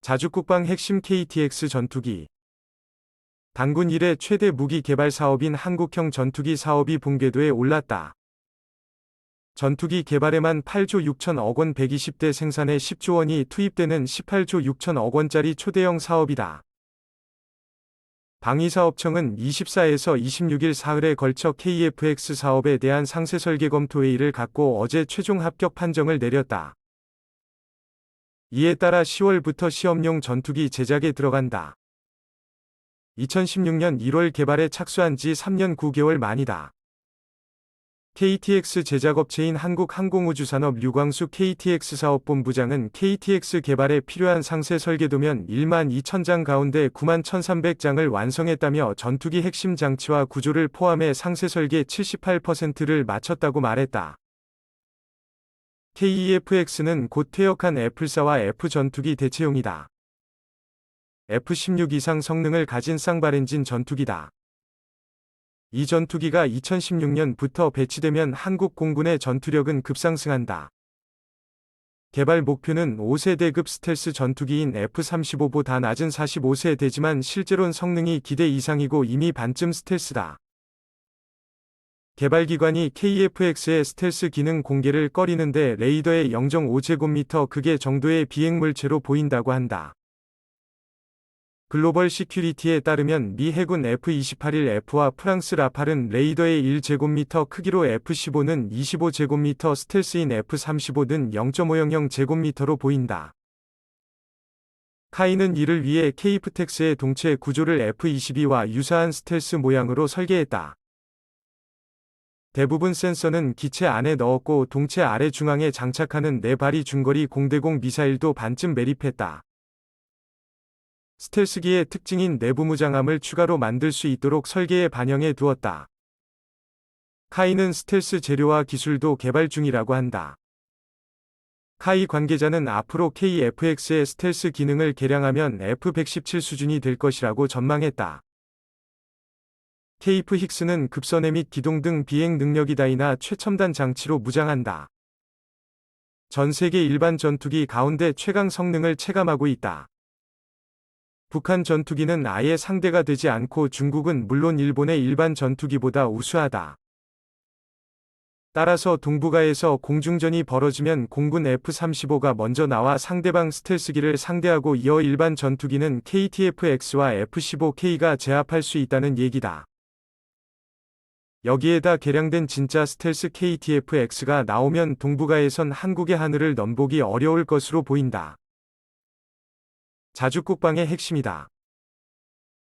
자주국방 핵심 KTX 전투기. 단군 이래 최대 무기 개발 사업인 한국형 전투기 사업이 본궤도에 올랐다. 전투기 개발에만 8조 6천억 원 120대 생산에 10조 원이 투입되는 18조 6천억 원짜리 초대형 사업이다. 방위사업청은 24에서 26일 사흘에 걸쳐 KFX 사업에 대한 상세 설계 검토 회의를 갖고 어제 최종 합격 판정을 내렸다. 이에 따라 10월부터 시험용 전투기 제작에 들어간다. 2016년 1월 개발에 착수한 지 3년 9개월 만이다. KTX 제작업체인 한국항공우주산업 류광수 KTX 사업본부장은 KTX 개발에 필요한 상세 설계도면 1만 2천 가운데 9만 1,300장을 완성했다며 전투기 핵심 장치와 구조를 포함해 상세 설계 78%를 마쳤다고 말했다. KEFX는 곧 퇴역한 F4와 F 전투기 대체용이다. F-16 이상 성능을 가진 쌍발엔진 전투기다. 이 전투기가 2016년부터 배치되면 한국 공군의 전투력은 급상승한다. 개발 목표는 5세대급 스텔스 전투기인 F-35보다 낮은 45세대지만 실제론 성능이 기대 이상이고 이미 반쯤 스텔스다. 개발기관이 KFX의 스텔스 기능 공개를 꺼리는데 레이더의 0.5제곱미터 크기 정도의 비행물체로 보인다고 한다. 글로벌 시큐리티에 따르면 미 해군 F-28F와 프랑스 라팔은 레이더의 1제곱미터 크기로 F-15는 25제곱미터 스텔스인 F-35는 0.500제곱미터로 보인다. 카이는 이를 위해 KF텍스의 동체 구조를 F-22와 유사한 스텔스 모양으로 설계했다. 대부분 센서는 기체 안에 넣었고 동체 아래 중앙에 장착하는 4발이 중거리 공대공 미사일도 반쯤 매립했다. 스텔스기의 특징인 내부 무장함을 추가로 만들 수 있도록 설계에 반영해 두었다. 카이는 스텔스 재료와 기술도 개발 중이라고 한다. 카이 관계자는 앞으로 KFX의 스텔스 기능을 개량하면 F-117 수준이 될 것이라고 전망했다. 케이프 힉스는 급선회 및 기동 등 비행 능력이다이나 최첨단 장치로 무장한다. 전 세계 일반 전투기 가운데 최강 성능을 체감하고 있다. 북한 전투기는 아예 상대가 되지 않고 중국은 물론 일본의 일반 전투기보다 우수하다. 따라서 동북아에서 공중전이 벌어지면 공군 F-35가 먼저 나와 상대방 스텔스기를 상대하고 이어 일반 전투기는 KTF-X와 F-15K가 제압할 수 있다는 얘기다. 여기에다 개량된 진짜 스텔스 KTF-X가 나오면 동북아에선 한국의 하늘을 넘보기 어려울 것으로 보인다. 자주국방의 핵심이다.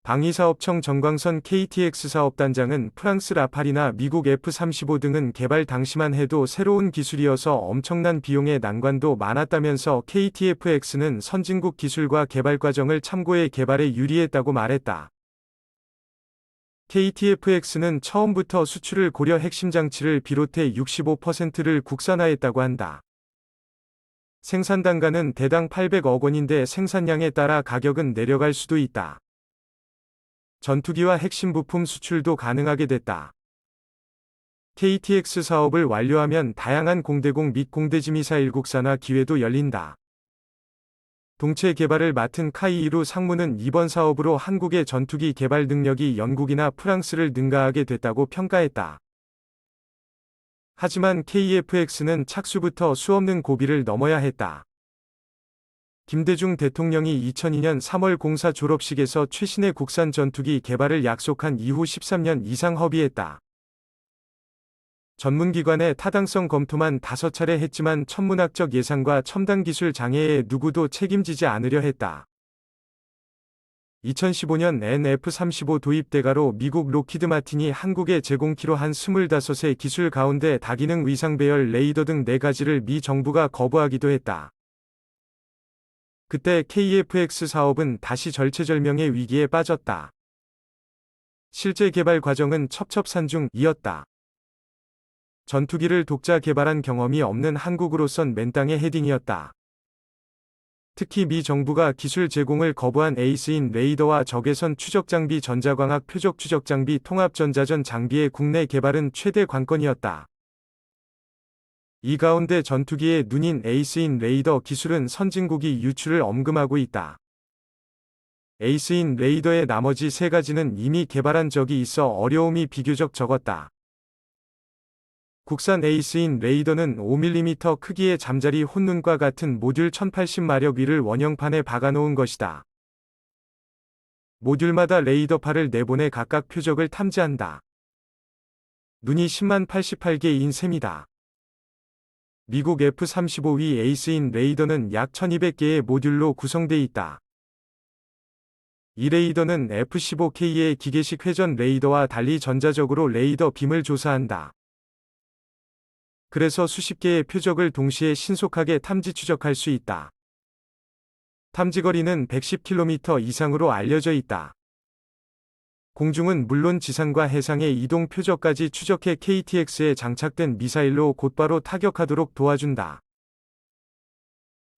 방위사업청 정광선 KTX 사업단장은 프랑스 라팔이나 미국 F-35 등은 개발 당시만 해도 새로운 기술이어서 엄청난 비용의 난관도 많았다면서 KTF-X는 선진국 기술과 개발 과정을 참고해 개발에 유리했다고 말했다. KTF-X는 처음부터 수출을 고려 핵심 장치를 비롯해 65%를 국산화했다고 한다. 생산 단가는 대당 800억 원인데 생산량에 따라 가격은 내려갈 수도 있다. 전투기와 핵심 부품 수출도 가능하게 됐다. KTX 사업을 완료하면 다양한 공대공 및 공대지 미사일 국산화 기회도 열린다. 동체 개발을 맡은 카이 이루 상무는 이번 사업으로 한국의 전투기 개발 능력이 영국이나 프랑스를 능가하게 됐다고 평가했다. 하지만 KFX는 착수부터 수없는 고비를 넘어야 했다. 김대중 대통령이 2002년 3월 공사 졸업식에서 최신의 국산 전투기 개발을 약속한 이후 13년 이상 허비했다. 전문기관의 타당성 검토만 5차례 했지만 천문학적 예상과 첨단 기술 장애에 누구도 책임지지 않으려 했다. 2015년 NF-35 도입 대가로 미국 로키드 마틴이 한국에 제공키로 한 25의 기술 가운데 다기능 위상 배열 레이더 등 4가지를 미 정부가 거부하기도 했다. 그때 KFX 사업은 다시 절체절명의 위기에 빠졌다. 실제 개발 과정은 첩첩산중이었다. 전투기를 독자 개발한 경험이 없는 한국으로선 맨땅의 헤딩이었다. 특히 미 정부가 기술 제공을 거부한 에이스인 레이더와 적외선 추적장비 전자광학 표적 추적장비 통합전자전 장비의 국내 개발은 최대 관건이었다. 이 가운데 전투기의 눈인 에이스인 레이더 기술은 선진국이 유출을 엄금하고 있다. 에이스인 레이더의 나머지 세 가지는 이미 개발한 적이 있어 어려움이 비교적 적었다. 국산 에이스인 레이더는 5mm 크기의 잠자리 혼눈과 같은 모듈 1080마력 위를 원형판에 박아놓은 것이다. 모듈마다 레이더파를 내보내 각각 표적을 탐지한다. 눈이 10만 88개인 셈이다. 미국 F-35위 에이스인 레이더는 약 1200개의 모듈로 구성돼 있다. 이 레이더는 F-15K의 기계식 회전 레이더와 달리 전자적으로 레이더 빔을 조사한다. 그래서 수십 개의 표적을 동시에 신속하게 탐지 추적할 수 있다. 탐지거리는 110km 이상으로 알려져 있다. 공중은 물론 지상과 해상의 이동 표적까지 추적해 KTX에 장착된 미사일로 곧바로 타격하도록 도와준다.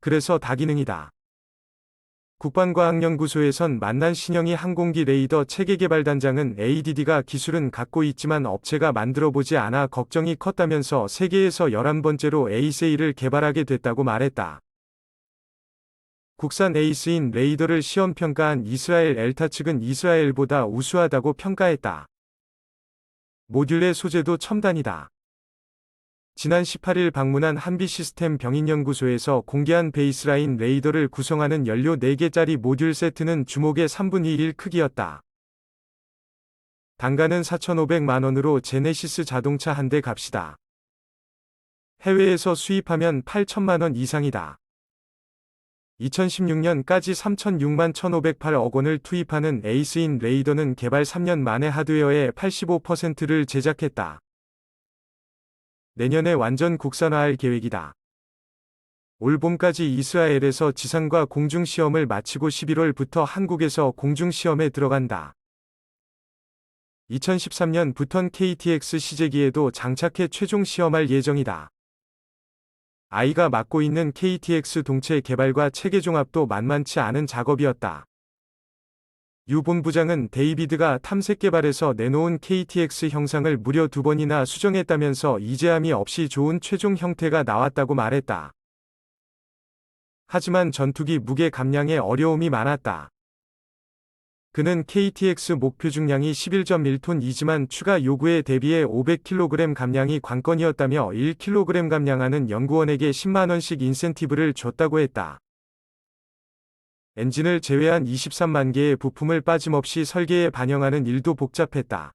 그래서 다기능이다. 국방과학연구소에선 만난 신형이 항공기 레이더 체계개발단장은 ADD가 기술은 갖고 있지만 업체가 만들어보지 않아 걱정이 컸다면서 세계에서 11번째로 에이스A를 개발하게 됐다고 말했다. 국산 에이스인 레이더를 시험평가한 이스라엘 엘타 측은 이스라엘보다 우수하다고 평가했다. 모듈의 소재도 첨단이다. 지난 18일 방문한 한비시스템 병인연구소에서 공개한 베이스라인 레이더를 구성하는 연료 4개짜리 모듈 세트는 주목의 3분의 1 크기였다. 단가는 4,500만 원으로 제네시스 자동차 한 대 값이다. 해외에서 수입하면 8천만 원 이상이다. 2016년까지 3,006만 1,508억 원을 투입하는 에이스인 레이더는 개발 3년 만에 하드웨어의 85%를 제작했다. 내년에 완전 국산화할 계획이다. 올 봄까지 이스라엘에서 지상과 공중 시험을 마치고 11월부터 한국에서 공중 시험에 들어간다. 2013년부턴 KTX 시제기에도 장착해 최종 시험할 예정이다. 아이가 맡고 있는 KTX 동체 개발과 체계 종합도 만만치 않은 작업이었다. 유 본부장은 데이비드가 탐색 개발에서 내놓은 KTX 형상을 무려 2번이나 수정했다면서 이재함이 없이 좋은 최종 형태가 나왔다고 말했다. 하지만 전투기 무게 감량에 어려움이 많았다. 그는 KTX 목표 중량이 11.1톤이지만 추가 요구에 대비해 500kg 감량이 관건이었다며 1kg 감량하는 연구원에게 10만원씩 인센티브를 줬다고 했다. 엔진을 제외한 23만 개의 부품을 빠짐없이 설계에 반영하는 일도 복잡했다.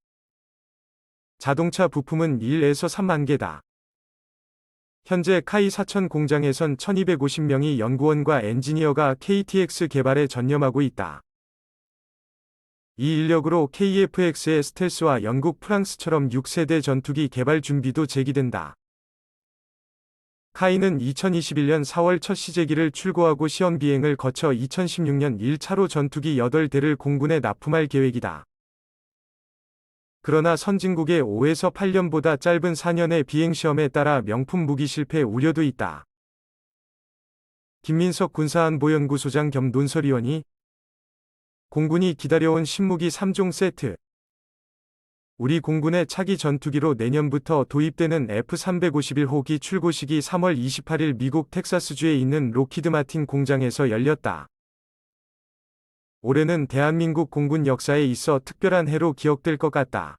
자동차 부품은 1에서 3만 개다. 현재 카이 사천 공장에선 1250명의 연구원과 엔지니어가 KTX 개발에 전념하고 있다. 이 인력으로 KF-X의 스텔스와 영국 프랑스처럼 6세대 전투기 개발 준비도 제기된다. 카이는 2021년 4월 첫 시제기를 출고하고 시험 비행을 거쳐 2016년 1차로 전투기 8대를 공군에 납품할 계획이다. 그러나 선진국의 5에서 8년보다 짧은 4년의 비행시험에 따라 명품 무기 실패 우려도 있다. 김민석 군사안보연구소장 겸 논설위원이 공군이 기다려온 신무기 3종 세트. 우리 공군의 차기 전투기로 내년부터 도입되는 F-351호기 출고식이 3월 28일 미국 텍사스주에 있는 로키드 마틴 공장에서 열렸다. 올해는 대한민국 공군 역사에 있어 특별한 해로 기억될 것 같다.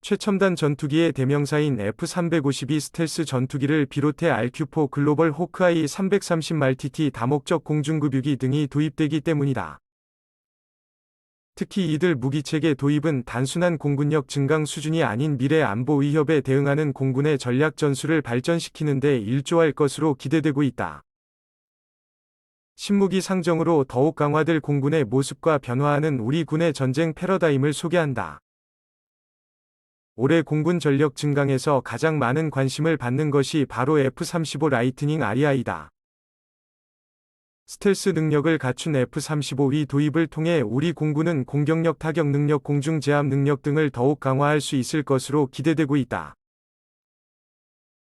최첨단 전투기의 대명사인 F-352 스텔스 전투기를 비롯해 RQ-4 글로벌 호크아이 330말티티 다목적 공중급유기 등이 도입되기 때문이다. 특히 이들 무기체계 도입은 단순한 공군력 증강 수준이 아닌 미래 안보 위협에 대응하는 공군의 전략 전술을 발전시키는 데 일조할 것으로 기대되고 있다. 신무기 상정으로 더욱 강화될 공군의 모습과 변화하는 우리 군의 전쟁 패러다임을 소개한다. 올해 공군 전력 증강에서 가장 많은 관심을 받는 것이 바로 F-35 라이트닝 REI다. 스텔스 능력을 갖춘 F-35위 도입을 통해 우리 공군은 공격력 타격 능력 공중 제압 능력 등을 더욱 강화할 수 있을 것으로 기대되고 있다.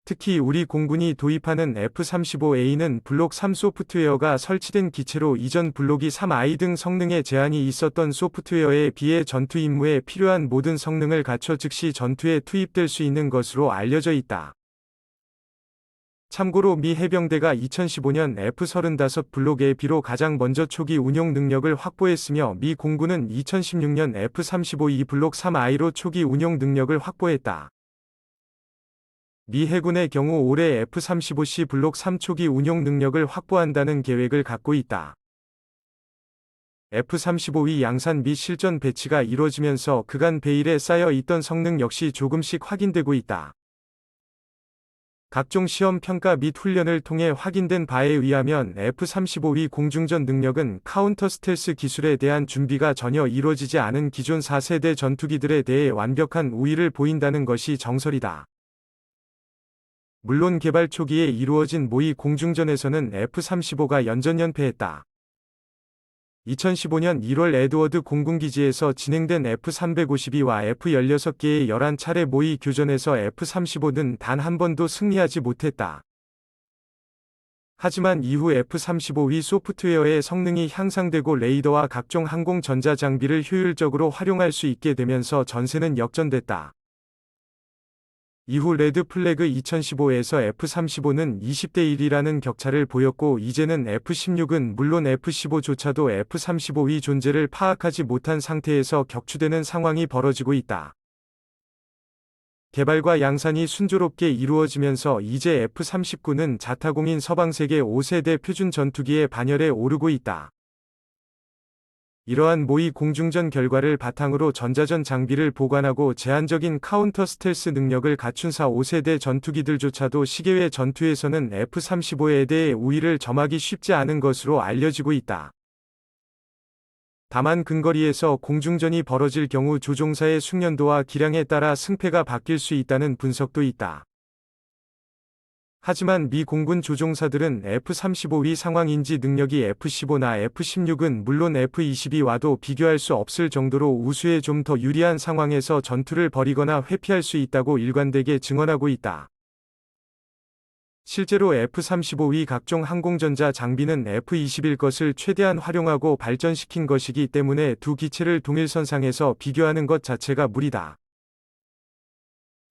특히 우리 공군이 도입하는 F-35A는 블록 3 소프트웨어가 설치된 기체로 이전 블록이 3I 등 성능에 제한이 있었던 소프트웨어에 비해 전투 임무에 필요한 모든 성능을 갖춰 즉시 전투에 투입될 수 있는 것으로 알려져 있다. 참고로 미 해병대가 2015년 F-35 블록 A-B로 가장 먼저 초기 운용 능력을 확보했으며 미 공군은 2016년 F-35E 블록 3I로 초기 운용 능력을 확보했다. 미 해군의 경우 올해 F-35C 블록 3 초기 운용 능력을 확보한다는 계획을 갖고 있다. F-35E 양산 및 실전 배치가 이뤄지면서 그간 베일에 쌓여 있던 성능 역시 조금씩 확인되고 있다. 각종 시험 평가 및 훈련을 통해 확인된 바에 의하면 F-35E 공중전 능력은 카운터 스텔스 기술에 대한 준비가 전혀 이루어지지 않은 기존 4세대 전투기들에 대해 완벽한 우위를 보인다는 것이 정설이다. 물론 개발 초기에 이루어진 모의 공중전에서는 F-35가 연전연패했다. 2015년 1월 에드워드 공군기지에서 진행된 F-352와 F-16개의 11차례 모의 교전에서 F-35는 단 한 번도 승리하지 못했다. 하지만 이후 F-35의 소프트웨어의 성능이 향상되고 레이더와 각종 항공 전자 장비를 효율적으로 활용할 수 있게 되면서 전세는 역전됐다. 이후 레드 플래그 2015에서 F-35는 20대 1이라는 격차를 보였고 이제는 F-16은 물론 F-15조차도 F-35의 존재를 파악하지 못한 상태에서 격추되는 상황이 벌어지고 있다. 개발과 양산이 순조롭게 이루어지면서 이제 F-39는 자타공인 서방세계 5세대 표준 전투기의 반열에 오르고 있다. 이러한 모의 공중전 결과를 바탕으로 전자전 장비를 보관하고 제한적인 카운터 스텔스 능력을 갖춘 4, 5세대 전투기들조차도 시계외 전투에서는 F-35에 대해 우위를 점하기 쉽지 않은 것으로 알려지고 있다. 다만 근거리에서 공중전이 벌어질 경우 조종사의 숙련도와 기량에 따라 승패가 바뀔 수 있다는 분석도 있다. 하지만 미 공군 조종사들은 F-35의 상황인지 능력이 F-15나 F-16은 물론 F-22와도 비교할 수 없을 정도로 우수해 좀 더 유리한 상황에서 전투를 벌이거나 회피할 수 있다고 일관되게 증언하고 있다. 실제로 F-35의 각종 항공전자 장비는 F-21 것을 최대한 활용하고 발전시킨 것이기 때문에 두 기체를 동일선상에서 비교하는 것 자체가 무리다.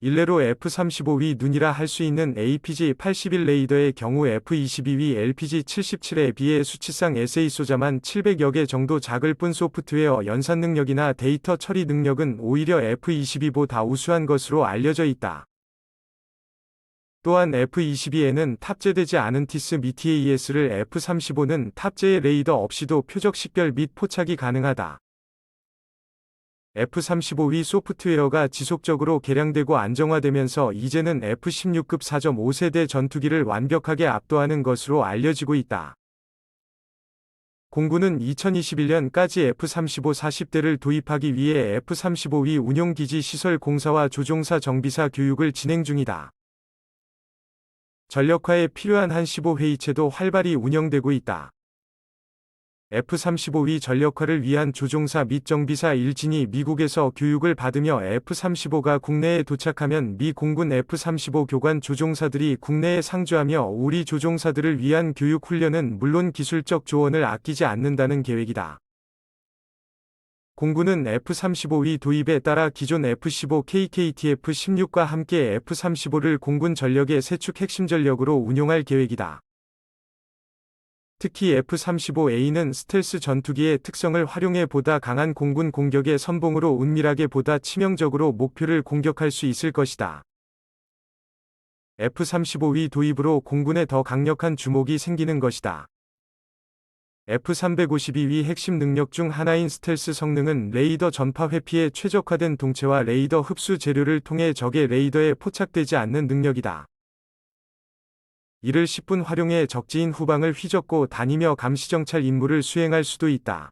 일례로 F-35위 눈이라 할 수 있는 APG-81 레이더의 경우 F-22위 LPG-77에 비해 수치상 SA 쏘자만 700여 개 정도 작을 뿐 소프트웨어 연산 능력이나 데이터 처리 능력은 오히려 F-22보다 우수한 것으로 알려져 있다. 또한 F-22에는 탑재되지 않은 TIS 및 TAES를 F-35는 탑재의 레이더 없이도 표적 식별 및 포착이 가능하다. F-35위 소프트웨어가 지속적으로 개량되고 안정화되면서 이제는 F-16급 4.5세대 전투기를 완벽하게 압도하는 것으로 알려지고 있다. 공군은 2021년까지 F-35 40대를 도입하기 위해 F-35위 운용기지 시설 공사와 조종사 정비사 교육을 진행 중이다. 전력화에 필요한 한 15회의체도 활발히 운영되고 있다. F-35위 전력화를 위한 조종사 및 정비사 일진이 미국에서 교육을 받으며 F-35가 국내에 도착하면 미 공군 F-35 교관 조종사들이 국내에 상주하며 우리 조종사들을 위한 교육 훈련은 물론 기술적 조언을 아끼지 않는다는 계획이다. 공군은 F-35위 도입에 따라 기존 F-15 KKTF-16과 함께 F-35를 공군 전력의 세축 핵심 전력으로 운용할 계획이다. 특히 F-35A는 스텔스 전투기의 특성을 활용해 보다 강한 공군 공격의 선봉으로 은밀하게 보다 치명적으로 목표를 공격할 수 있을 것이다. F-35위 도입으로 공군에 더 강력한 주목이 생기는 것이다. F-352위 핵심 능력 중 하나인 스텔스 성능은 레이더 전파 회피에 최적화된 동체와 레이더 흡수 재료를 통해 적의 레이더에 포착되지 않는 능력이다. 이를 10분 활용해 적지인 후방을 휘젓고 다니며 감시정찰 임무를 수행할 수도 있다.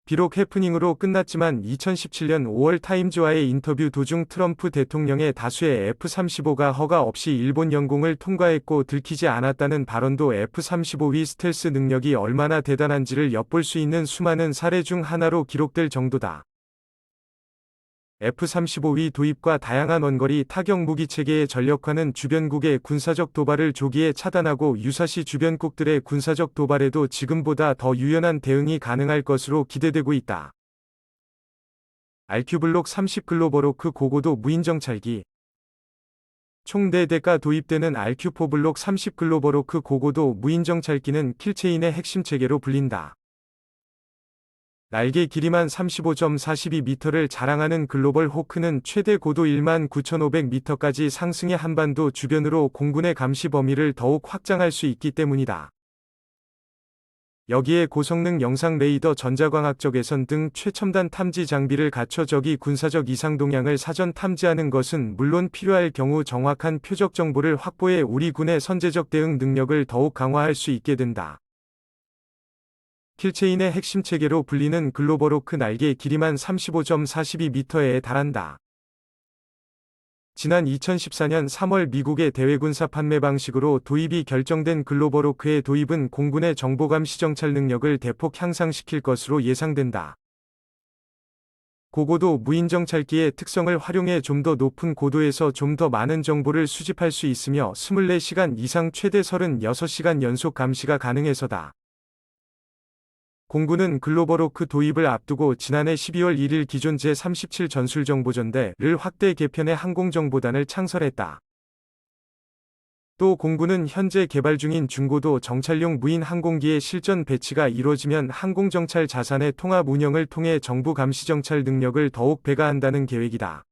비록 해프닝으로 끝났지만 2017년 5월 타임즈와의 인터뷰 도중 트럼프 대통령의 다수의 F-35가 허가 없이 일본 영공을 통과했고 들키지 않았다는 발언도 F-35위 스텔스 능력이 얼마나 대단한지를 엿볼 수 있는 수많은 사례 중 하나로 기록될 정도다. F-35위 도입과 다양한 원거리 타격 무기체계의 전력화는 주변국의 군사적 도발을 조기에 차단하고 유사시 주변국들의 군사적 도발에도 지금보다 더 유연한 대응이 가능할 것으로 기대되고 있다. RQ 블록 30 글로벌호크 고고도 무인정찰기 총 4대가 도입되는 RQ4 블록 30 글로벌호크 고고도 무인 정찰기는 킬체인의 핵심 체계로 불린다. 날개 길이만 35.42m를 자랑하는 글로벌 호크는 최대 고도 19,500m까지 상승해 한반도 주변으로 공군의 감시 범위를 더욱 확장할 수 있기 때문이다. 여기에 고성능 영상 레이더, 전자광학적 외선 등 최첨단 탐지 장비를 갖춰 적이 군사적 이상 동향을 사전 탐지하는 것은 물론 필요할 경우 정확한 표적 정보를 확보해 우리 군의 선제적 대응 능력을 더욱 강화할 수 있게 된다. 킬체인의 핵심 체계로 불리는 글로벌호크 날개 길이만 35.42m에 달한다. 지난 2014년 3월 미국의 대외군사 판매 방식으로 도입이 결정된 글로벌호크의 도입은 공군의 정보감시 정찰 능력을 대폭 향상시킬 것으로 예상된다. 고고도 무인 정찰기의 특성을 활용해 좀 더 높은 고도에서 좀 더 많은 정보를 수집할 수 있으며 24시간 이상 최대 36시간 연속 감시가 가능해서다. 공군은 글로벌호크 도입을 앞두고 지난해 12월 1일 기존 제37 전술정보전대를 확대 개편해 항공정보단을 창설했다. 또 공군은 현재 개발 중인 중고도 정찰용 무인 항공기의 실전 배치가 이루어지면 항공정찰 자산의 통합 운영을 통해 정부 감시 정찰 능력을 더욱 배가한다는 계획이다.